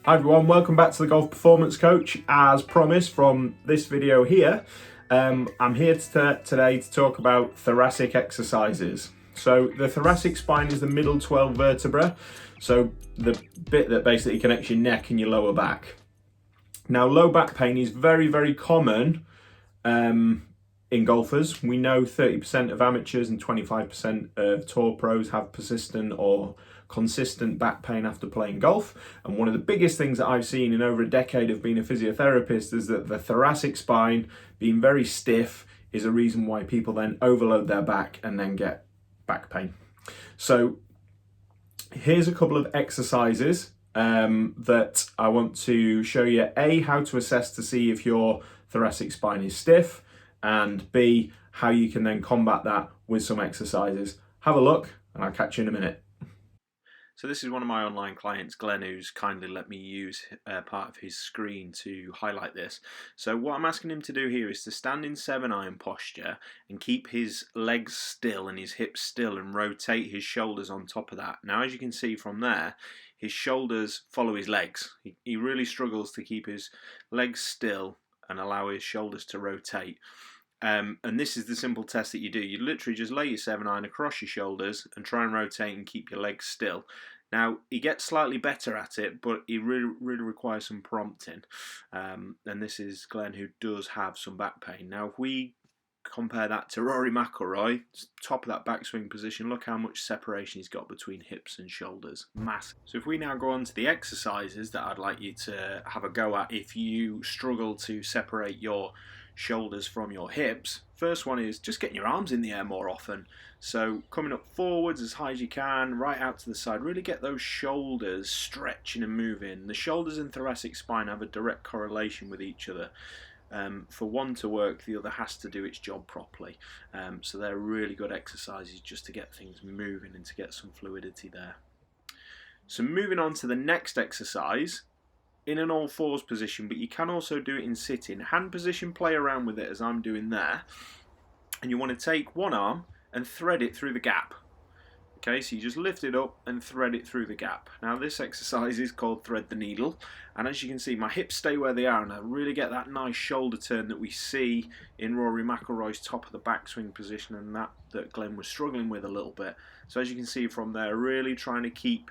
Hi everyone, welcome back to the Golf Performance Coach. As promised from this video here, I'm here today to talk about thoracic exercises. So the thoracic spine is the middle 12 vertebra, so the bit that basically connects your neck and your lower back. Now low back pain is very, very common in golfers. We know 30% of amateurs and 25% of tour pros have persistent or consistent back pain after playing golf. And one of the biggest things that I've seen in over a decade of being a physiotherapist is that the thoracic spine being very stiff is a reason why people then overload their back and then get back pain. So here's a couple of exercises that I want to show you. A, how to assess to see if your thoracic spine is stiff, and B, how you can then combat that with some exercises. Have a look and I'll catch you in a minute. So this is one of my online clients, Glenn, who's kindly let me use part of his screen to highlight this. So what I'm asking him to do here is to stand in 7-iron posture and keep his legs still and his hips still and rotate his shoulders on top of that. Now, as you can see from there, his shoulders follow his legs. He really struggles to keep his legs still and allow his shoulders to rotate. And this is the simple test that you do. You literally just lay your 7-iron across your shoulders and try and rotate and keep your legs still. Now, he gets slightly better at it, but he really requires some prompting. And this is Glenn, who does have some back pain. Now, if we compare that to Rory McIlroy, top of that backswing position, look how much separation he's got between hips and shoulders. Massive. So if we now go on to the exercises that I'd like you to have a go at if you struggle to separate your shoulders from your hips. First one is just getting your arms in the air more often. So coming up forwards as high as you can, right out to the side. Really get those shoulders stretching and moving. The shoulders and thoracic spine have a direct correlation with each other. For one to work, the other has to do its job properly. So they're really good exercises just to get things moving and to get some fluidity there. So moving on to the next exercise, in an all fours position, but you can also do it in sitting. Hand position, play around with it as I'm doing there. And you want to take one arm and thread it through the gap. Okay, so you just lift it up and thread it through the gap. Now this exercise is called thread the needle. And as you can see, my hips stay where they are and I really get that nice shoulder turn that we see in Rory McIlroy's top of the backswing position, and that Glenn was struggling with a little bit. So as you can see from there, really trying to keep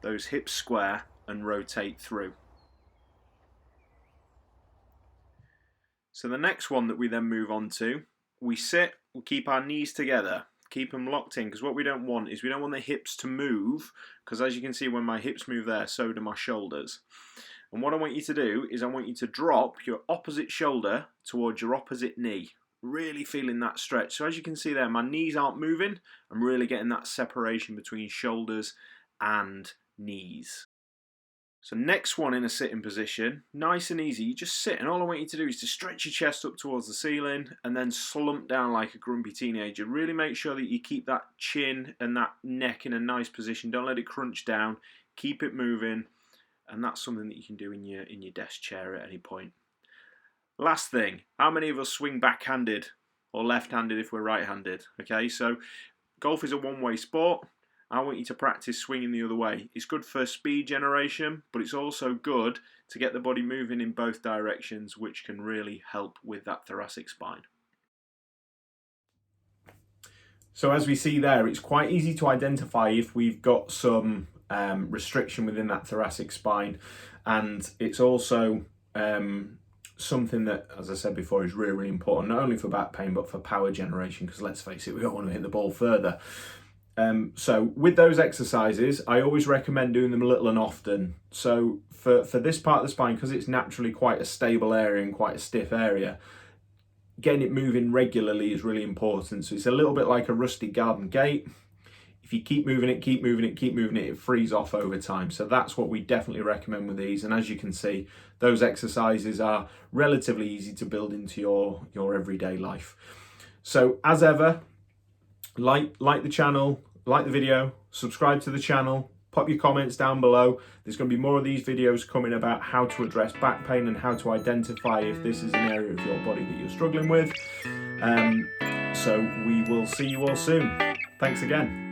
those hips square and rotate through. So the next one that we then move on to, we sit, we keep our knees together, keep them locked in, because what we don't want is we don't want the hips to move, because as you can see when my hips move there, so do my shoulders. And what I want you to do is I want you to drop your opposite shoulder towards your opposite knee, really feeling that stretch. So as you can see there, my knees aren't moving, I'm really getting that separation between shoulders and knees. So next one in a sitting position, nice and easy, you just sit and all I want you to do is to stretch your chest up towards the ceiling and then slump down like a grumpy teenager. Really make sure that you keep that chin and that neck in a nice position, don't let it crunch down, keep it moving, and that's something that you can do in your desk chair at any point. Last thing, how many of us swing backhanded or left-handed if we're right-handed? Okay, so golf is a one-way sport. I want you to practice swinging the other way. It's good for speed generation, but it's also good to get the body moving in both directions, which can really help with that thoracic spine. So as we see there, it's quite easy to identify if we've got some restriction within that thoracic spine, and it's also something that, as I said before, is really important, not only for back pain but for power generation, because let's face it, we don't want to hit the ball further. So with those exercises, I always recommend doing them little and often. So for this part of the spine, because it's naturally quite a stable area and quite a stiff area, getting it moving regularly is really important. So it's a little bit like a rusty garden gate. If you keep moving it, it frees off over time. So that's what we definitely recommend with these. And as you can see, those exercises are relatively easy to build into your everyday life. So as ever, like the channel, like the video, subscribe to the channel, pop your comments down below. There's going to be more of these videos coming about how to address back pain and how to identify if this is an area of your body that you're struggling with. So we will see you all soon. Thanks again.